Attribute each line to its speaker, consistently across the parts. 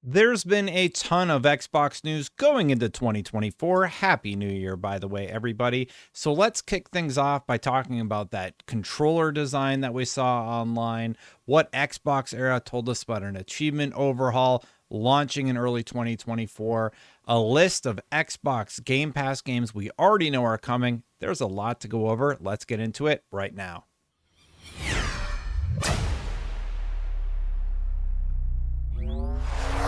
Speaker 1: There's been a ton of Xbox news going into 2024. Happy New Year, by the way, everybody. So let's kick things off by talking about that controller design that we saw online, what Xbox Era told us about an achievement overhaul launching in early 2024, a list of Xbox Game Pass games we already know are coming. There's a lot to go over. Let's get into it right now.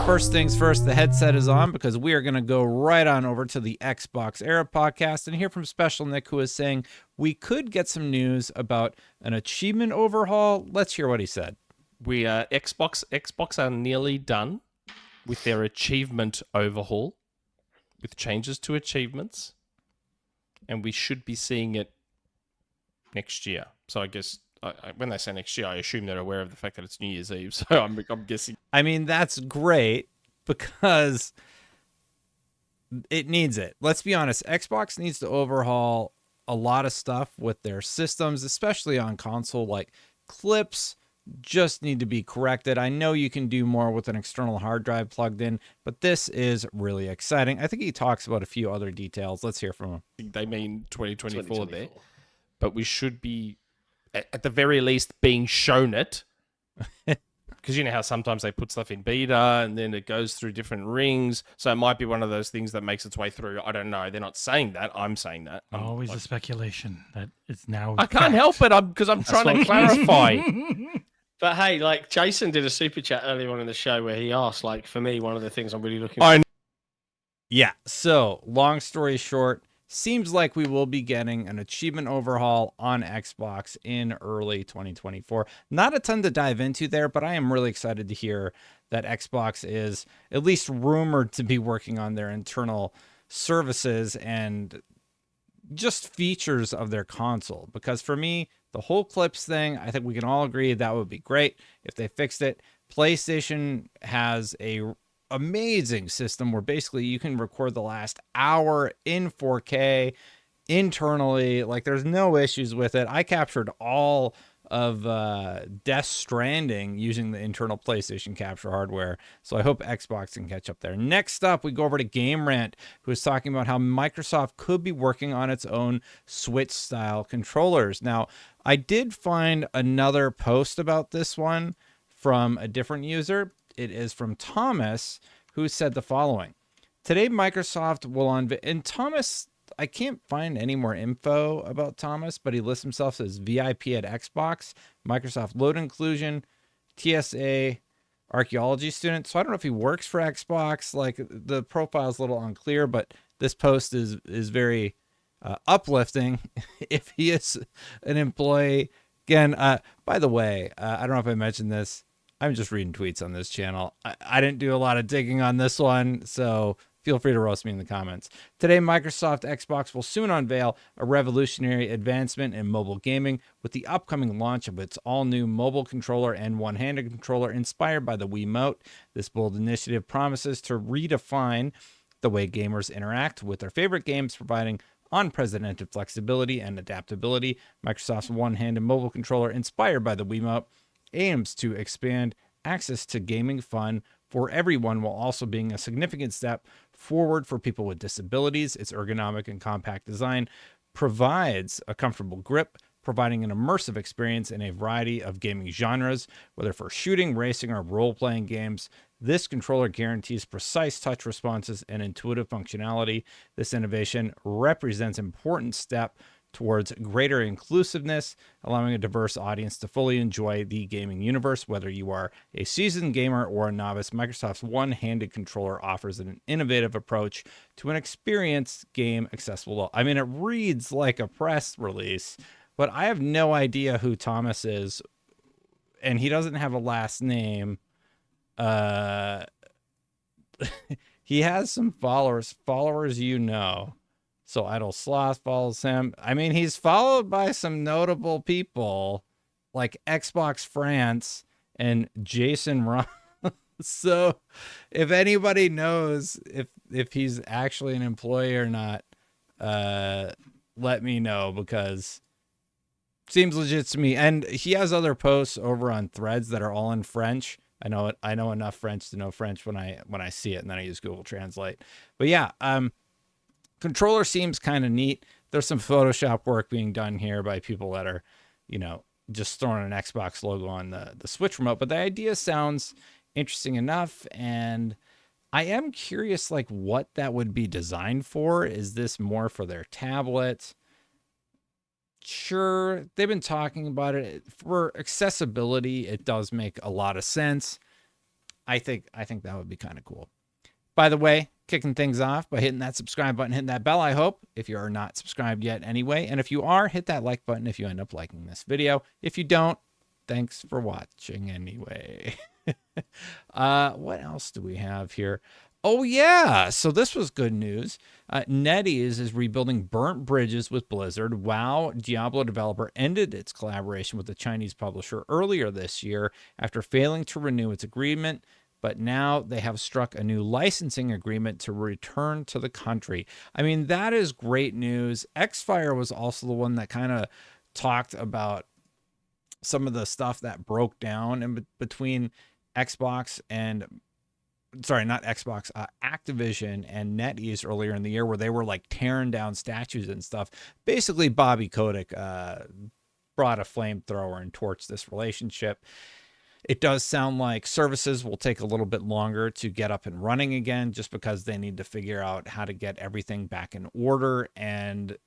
Speaker 1: First things first, the headset is on because we are going to go right on over to the Xbox Era podcast and hear from Special Nick, who is saying we could get some news about an achievement overhaul. Let's hear what he said.
Speaker 2: Xbox are nearly done with their achievement overhaul, with changes to achievements, and we should be seeing it next year. So I guess when they say next year, I assume they're aware of the fact that it's New Year's Eve. So I'm guessing.
Speaker 1: I mean, that's great because it needs it. Let's be honest. Xbox needs to overhaul a lot of stuff with their systems, especially on console. Like clips just need to be corrected. I know you can do more with an external hard drive plugged in, but this is really exciting. I think he talks about a few other details. Let's hear from him.
Speaker 2: They mean 2024 there, but we should be, at the very least, being shown it. Because you know how sometimes they put stuff in beta and then it goes through different rings. So it might be one of those things that makes its way through. I don't know. They're not saying that. I'm saying that.
Speaker 3: Always a speculation that it's now.
Speaker 2: I can't help it because I'm trying to clarify.
Speaker 4: But hey, like Jason did a super chat earlier on in the show where he asked, like, for me, one of the things I'm really looking for.
Speaker 1: Yeah. So long story short, seems like we will be getting an achievement overhaul on Xbox in early 2024. Not a ton to dive into there, but I am really excited to hear that Xbox is at least rumored to be working on their internal services and just features of their console. Because for me, the whole clips thing, I think we can all agree that would be great if they fixed it. PlayStation has a amazing system where basically you can record the last hour in 4K internally. Like there's no issues with it. I captured all of Death Stranding using the internal PlayStation capture hardware. So I hope Xbox can catch up there. Next up, we go over to Game Rant, who is talking about how Microsoft could be working on its own Switch style controllers. Now, I did find another post about this one from a different user. It is from Thomas, who said the following. Today, Microsoft will unveil... And Thomas, I can't find any more info about Thomas, but he lists himself as VIP at Xbox, Microsoft Load Inclusion, TSA archaeology student. So I don't know if he works for Xbox. Like the profile is a little unclear, but this post is very uplifting if he is an employee. Again, by the way, I don't know if I mentioned this. I'm just reading tweets on this channel. I didn't do a lot of digging on this one, so feel free to roast me in the comments. Today, Microsoft Xbox will soon unveil a revolutionary advancement in mobile gaming with the upcoming launch of its all-new mobile controller and one-handed controller inspired by the Wiimote. This bold initiative promises to redefine the way gamers interact with their favorite games, providing unprecedented flexibility and adaptability. Microsoft's one-handed mobile controller inspired by the Wiimote aims to expand access to gaming fun for everyone while also being a significant step forward for people with disabilities. Its ergonomic and compact design provides a comfortable grip, providing an immersive experience in a variety of gaming genres, whether for shooting, racing, or role-playing games. This controller guarantees precise touch responses and intuitive functionality. This innovation represents an important step towards greater inclusiveness, allowing a diverse audience to fully enjoy the gaming universe. Whether you are a seasoned gamer or a novice, Microsoft's one-handed controller offers an innovative approach to an experienced game accessible to all. I mean, it reads like a press release, but I have no idea who Thomas is, and he doesn't have a last name. He has some followers, you know. So Idle Sloth follows him. I mean, he's followed by some notable people like Xbox France and Jason Ron. So if anybody knows if he's actually an employee or not, let me know, because seems legit to me. And he has other posts over on Threads that are all in French. I know enough French to know French when I see it, and then I use Google Translate. But yeah, controller seems kind of neat. There's some Photoshop work being done here by people that are, you know, just throwing an Xbox logo on the Switch remote. But the idea sounds interesting enough, and I am curious, like, what that would be designed for. Is this more for their tablet? Sure, they've been talking about it for accessibility. It does make a lot of sense. I think that would be kind of cool. By the way, kicking things off by hitting that subscribe button, hitting that bell, I hope, if you are not subscribed yet anyway. And if you are, hit that like button if you end up liking this video. If you don't, thanks for watching anyway. What else do we have here? Oh, yeah. So this was good news. NetEase is rebuilding burnt bridges with Blizzard. WoW Diablo developer ended its collaboration with the Chinese publisher earlier this year after failing to renew its agreement. But now they have struck a new licensing agreement to return to the country. I mean, that is great news. Xfire was also the one that kind of talked about some of the stuff that broke down in between Xbox and, sorry, not Xbox, Activision and NetEase earlier in the year, where they were like tearing down statues and stuff. Basically, Bobby Kotick brought a flamethrower and torched this relationship. It does sound like services will take a little bit longer to get up and running again, just because they need to figure out how to get everything back in order. And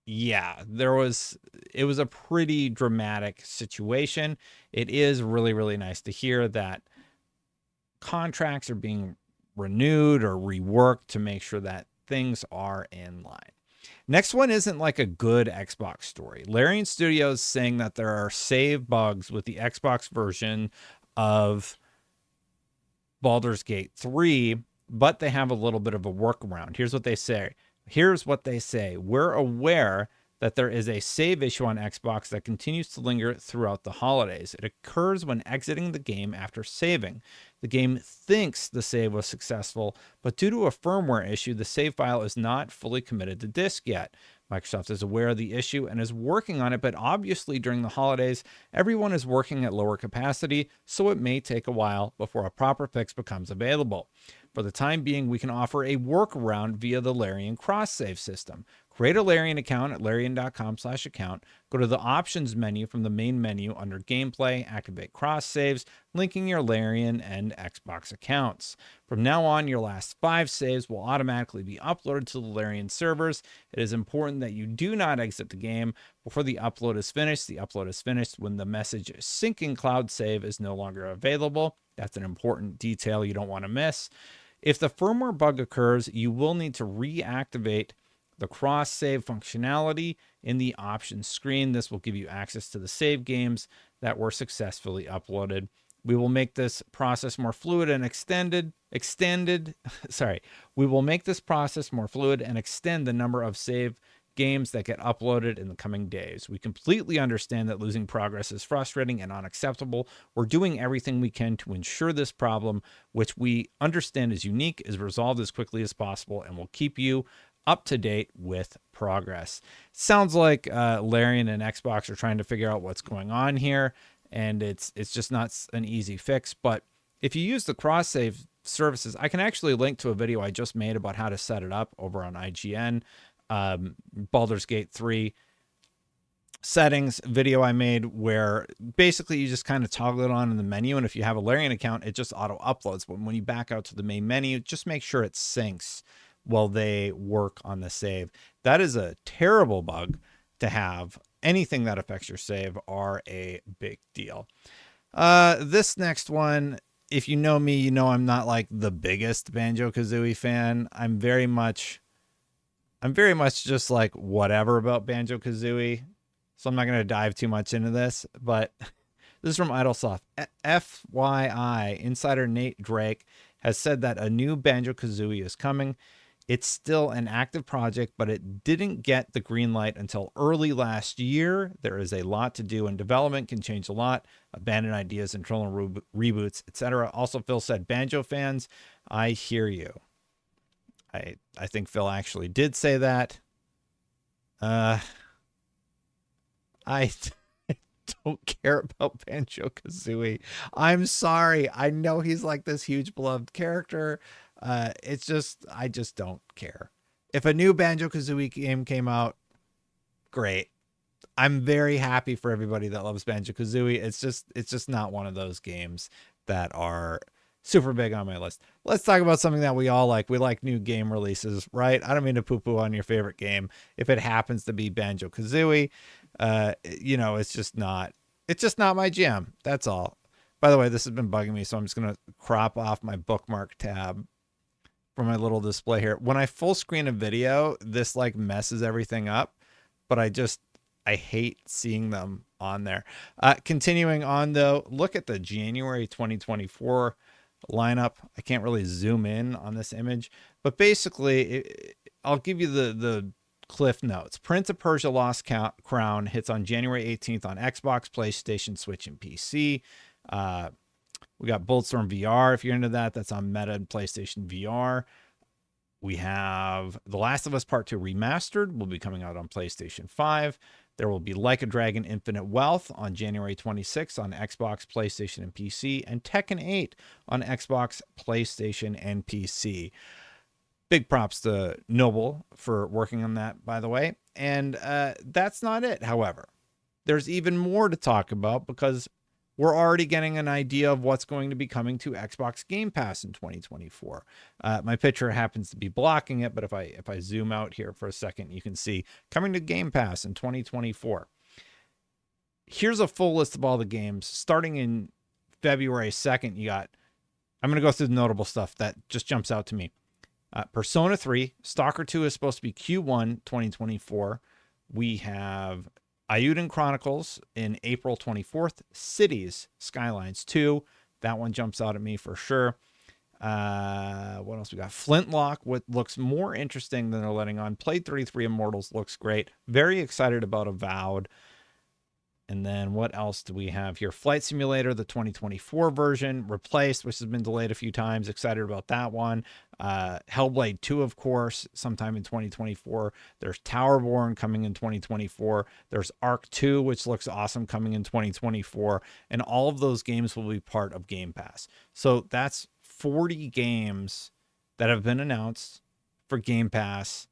Speaker 1: yeah, it was a pretty dramatic situation. It is really, really nice to hear that contracts are being renewed or reworked to make sure that things are in line. Next one isn't like a good Xbox story. LarianStudios saying that there are save bugs with the Xbox version of Baldur's Gate 3, but they have a little bit of a workaround. Here's what they say. We're aware that there is a save issue on Xbox that continues to linger throughout the holidays. It occurs when exiting the game after saving. The game thinks the save was successful, but due to a firmware issue, the save file is not fully committed to disk yet. Microsoft is aware of the issue and is working on it, but obviously during the holidays, everyone is working at lower capacity, so it may take a while before a proper fix becomes available. For the time being, we can offer a workaround via the Larian cross-save system. Create a Larian account at larian.com/account. Go to the options menu from the main menu under gameplay, activate cross saves, linking your Larian and Xbox accounts. From now on, your last 5 saves will automatically be uploaded to the Larian servers. It is important that you do not exit the game before the upload is finished. The upload is finished when the message syncing cloud save is no longer available. That's an important detail you don't want to miss. If the firmware bug occurs, you will need to reactivate the cross-save functionality in the options screen. This will give you access to the save games that were successfully uploaded. We will make this process more fluid and We will make this process more fluid and extend the number of save games that get uploaded in the coming days. We completely understand that losing progress is frustrating and unacceptable. We're doing everything we can to ensure this problem, which we understand is unique, is resolved as quickly as possible, and will keep you up to date with progress. Sounds like Larian and Xbox are trying to figure out what's going on here, and it's just not an easy fix. But if you use the cross save services, I can actually link to a video I just made about how to set it up over on IGN. Baldur's Gate 3 settings video I made, where basically you just kind of toggle it on in the menu, and if you have a Larian account, it just auto uploads. But when you back out to the main menu, just make sure it syncs while they work on the save. That is a terrible bug to have. Anything that affects your save are a big deal. This next one, if you know me, you know I'm not like the biggest Banjo-Kazooie fan. I'm very much just like whatever about Banjo-Kazooie. So I'm not going to dive too much into this, but this is from Idlesoft. FYI, insider Nate Drake has said that a new Banjo-Kazooie is coming. It's still an active project, but it didn't get the green light until early last year. There is a lot to do, and development can change a lot. Abandoned ideas, internal reboots, etc. Also, Phil said, Banjo fans, I hear you. I think Phil actually did say that. I don't care about Banjo-Kazooie. I'm sorry. I know he's like this huge beloved character. It's just, I just don't care. If a new Banjo-Kazooie game came out, great. I'm very happy for everybody that loves Banjo-Kazooie. It's just not one of those games that are super big on my list. Let's talk about something that we all like. We like new game releases, right? I don't mean to poo-poo on your favorite game. If it happens to be Banjo-Kazooie, it's just not my jam. That's all. By the way, this has been bugging me, so I'm just going to crop off my bookmark tab from my little display here. When I full screen a video, this like messes everything up, but I hate seeing them on there. Continuing on though, look at the January 2024 lineup. I can't really zoom in on this image, but basically I'll give you the cliff notes. Prince of Persia Lost Crown hits on January 18th on Xbox, PlayStation, Switch, and PC. We got Bulletstorm VR. If you're into that, that's on Meta and PlayStation VR. We have The Last of Us Part 2 Remastered will be coming out on PlayStation 5. There will be Like a Dragon Infinite Wealth on January 26th on Xbox, PlayStation, and PC, and Tekken 8 on Xbox, PlayStation, and PC. Big props to Noble for working on that, by the way. And that's not it, however. There's even more to talk about because we're already getting an idea of what's going to be coming to Xbox Game Pass in 2024. My picture happens to be blocking it, but if I zoom out here for a second, you can see coming to Game Pass in 2024. Here's a full list of all the games. Starting in February 2nd, I'm going to go through the notable stuff that just jumps out to me. Persona 3, Stalker 2 is supposed to be Q1 2024. We have Ayuden Chronicles in April 24th. Cities Skylines 2. That one jumps out at me for sure. What else we got? Flintlock, what looks more interesting than they're letting on. Played 33 Immortals looks great. Very excited about Avowed. And then what else do we have here? Flight Simulator, the 2024 version, Replaced, which has been delayed a few times. Excited about that one. Hellblade 2, of course, sometime in 2024. There's Towerborn coming in 2024. There's Arc 2, which looks awesome, coming in 2024. And all of those games will be part of Game Pass. So that's 40 games that have been announced for Game Pass.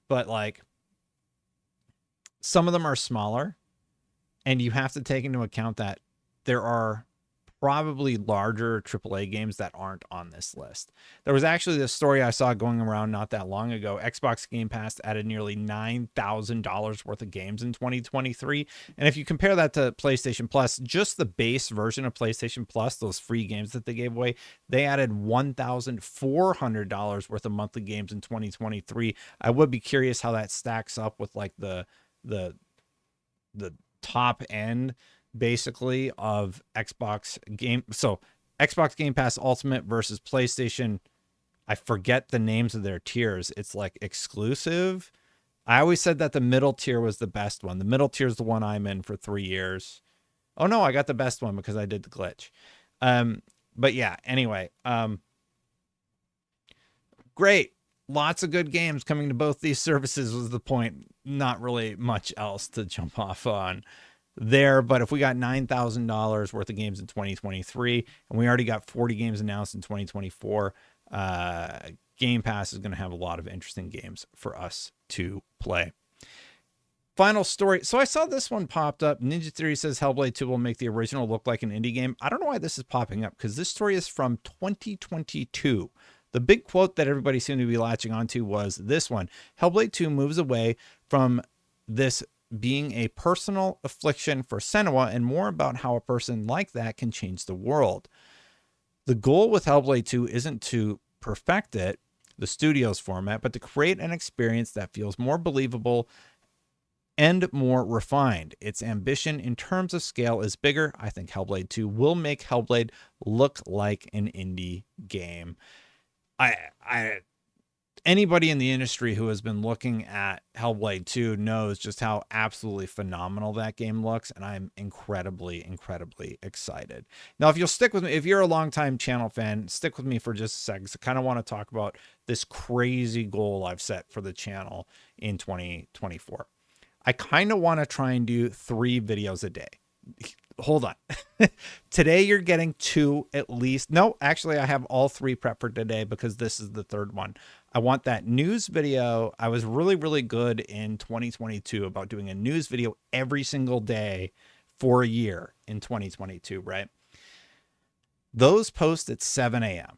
Speaker 1: But like, some of them are smaller. And you have to take into account that there are probably larger AAA games that aren't on this list. There was actually this story I saw going around not that long ago. Xbox Game Pass added nearly $9,000 worth of games in 2023. And if you compare that to PlayStation Plus, just the base version of PlayStation Plus, those free games that they gave away, they added $1,400 worth of monthly games in 2023. I would be curious how that stacks up with like the top end basically of Xbox game. So Xbox Game Pass Ultimate versus PlayStation. I forget the names of their tiers. It's like exclusive. I always said that the middle tier was the best one. The middle tier is the one I'm in for 3 years. Oh no, I got the best one because I did the glitch. But yeah, anyway, great. Lots of good games coming to both these services was the point. Not really much else to jump off on there. But if we got $9,000 worth of games in 2023, and we already got 40 games announced in 2024, Game Pass is going to have a lot of interesting games for us to play. Final story. So I saw this one popped up. Ninja Theory says Hellblade 2 will make the original look like an indie game. I don't know why this is popping up because this story is from 2022. The big quote that everybody seemed to be latching onto was this one. Hellblade 2 moves away from this being a personal affliction for Senua and more about how a person like that can change the world. The goal with Hellblade 2 isn't to perfect it, the studio's format, but to create an experience that feels more believable and more refined. Its ambition in terms of scale is bigger. I think Hellblade 2 will make Hellblade look like an indie game. Anybody in the industry who has been looking at Hellblade 2 knows just how absolutely phenomenal that game looks, and I'm incredibly, incredibly excited. Now, if you'll stick with me, if you're a longtime channel fan, stick with me for just a second. I kind of want to talk about this crazy goal I've set for the channel in 2024. I kind of want to try and do 3 videos a day. hold on. Today you're getting 2 at least. No, actually I have all 3 prepped for today because this is the 3rd one. I want that news video. I was really, really good in 2022 about doing a news video every single day for a year in 2022, right? Those post at 7 a.m.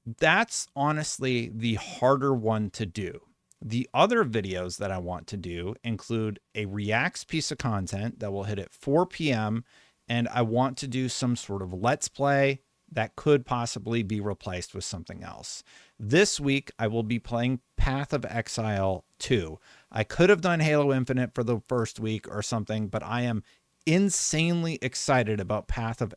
Speaker 1: That's honestly the harder one to do. The other videos that I want to do include a Reacts piece of content that will hit at 4 p.m. And I want to do some sort of Let's Play that could possibly be replaced with something else. This week, I will be playing Path of Exile 2. I could have done Halo Infinite for the first week or something, but I am insanely excited about Path of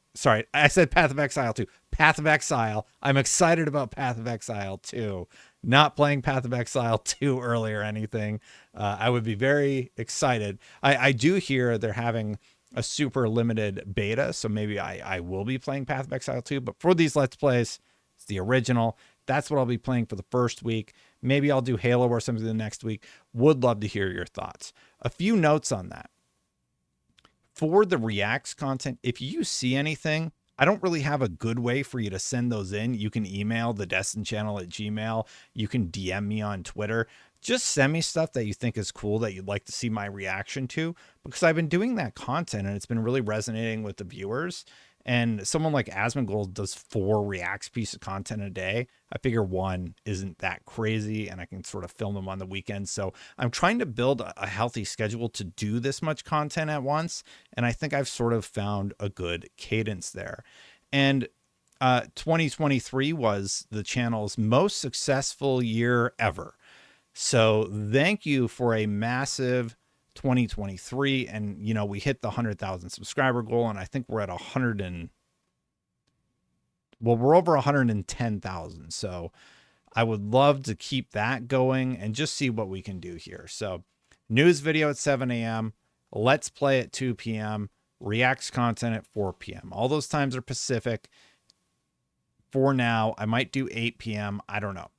Speaker 1: Exile 2. Path of Exile. I'm excited about Path of Exile 2. Not playing Path of Exile 2 early or anything. I would be very excited. I do hear they're having a super limited beta, so maybe I will be playing Path of Exile 2, but for these Let's Plays, it's the original. That's what I'll be playing for the first week. Maybe I'll do Halo or something the next week. Would love to hear your thoughts. A few notes on that. For the Reacts content, if you see anything, I don't really have a good way for you to send those in. You can email the Destin channel at Gmail. You can DM me on Twitter. Just send me stuff that you think is cool that you'd like to see my reaction to, because I've been doing that content and it's been really resonating with the viewers. And someone like Asmongold does 4 Reacts piece of content a day. I figure 1 isn't that crazy and I can sort of film them on the weekends. So I'm trying to build a healthy schedule to do this much content at once. And I think I've sort of found a good cadence there. And 2023 was the channel's most successful year ever. So thank you for a massive 2023. And, you know, we hit the 100,000 subscriber goal, and I think we're at we're over 110,000. So I would love to keep that going and just see what we can do here. So news video at 7 a.m. Let's Play at 2 p.m. Reacts content at 4 p.m. All those times are Pacific. For now, I might do 8 p.m. I don't know.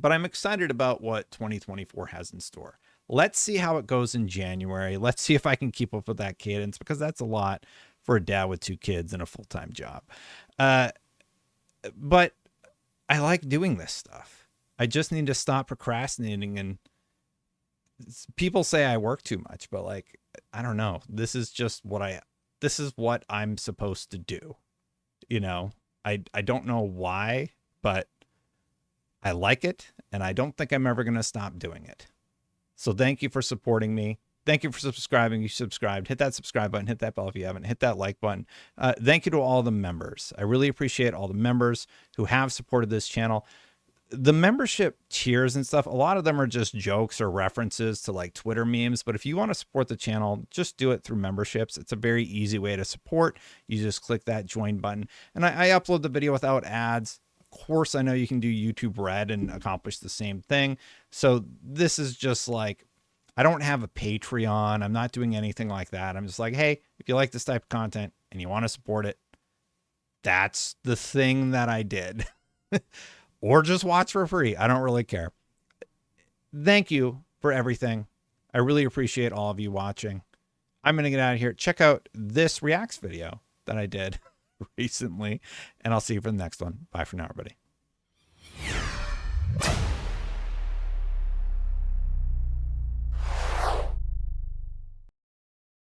Speaker 1: But I'm excited about what 2024 has in store. Let's see how it goes in January. Let's see if I can keep up with that cadence, because that's a lot for a dad with 2 kids and a full-time job. But I like doing this stuff. I just need to stop procrastinating. And people say I work too much, but like, I don't know. This is just this is what I'm supposed to do. You know, I don't know why, but I like it, and I don't think I'm ever going to stop doing it. So thank you for supporting me. Thank you for subscribing. You subscribed. Hit that subscribe button. Hit that bell if you haven't. Hit that like button. Thank you to all the members. I really appreciate all the members who have supported this channel. The membership tiers and stuff, a lot of them are just jokes or references to like Twitter memes. But if you want to support the channel, just do it through memberships. It's a very easy way to support. You just click that join button. And I upload the video without ads. Of course, I know you can do YouTube Red and accomplish the same thing. So this is just like, I don't have a Patreon. I'm not doing anything like that. I'm just like, hey, if you like this type of content and you want to support it, that's the thing that I did. Or just watch for free. I don't really care. Thank you for everything. I really appreciate all of you watching. I'm going to get out of here. Check out this Reacts video that I did recently, and I'll see you for the next one. Bye for now, everybody.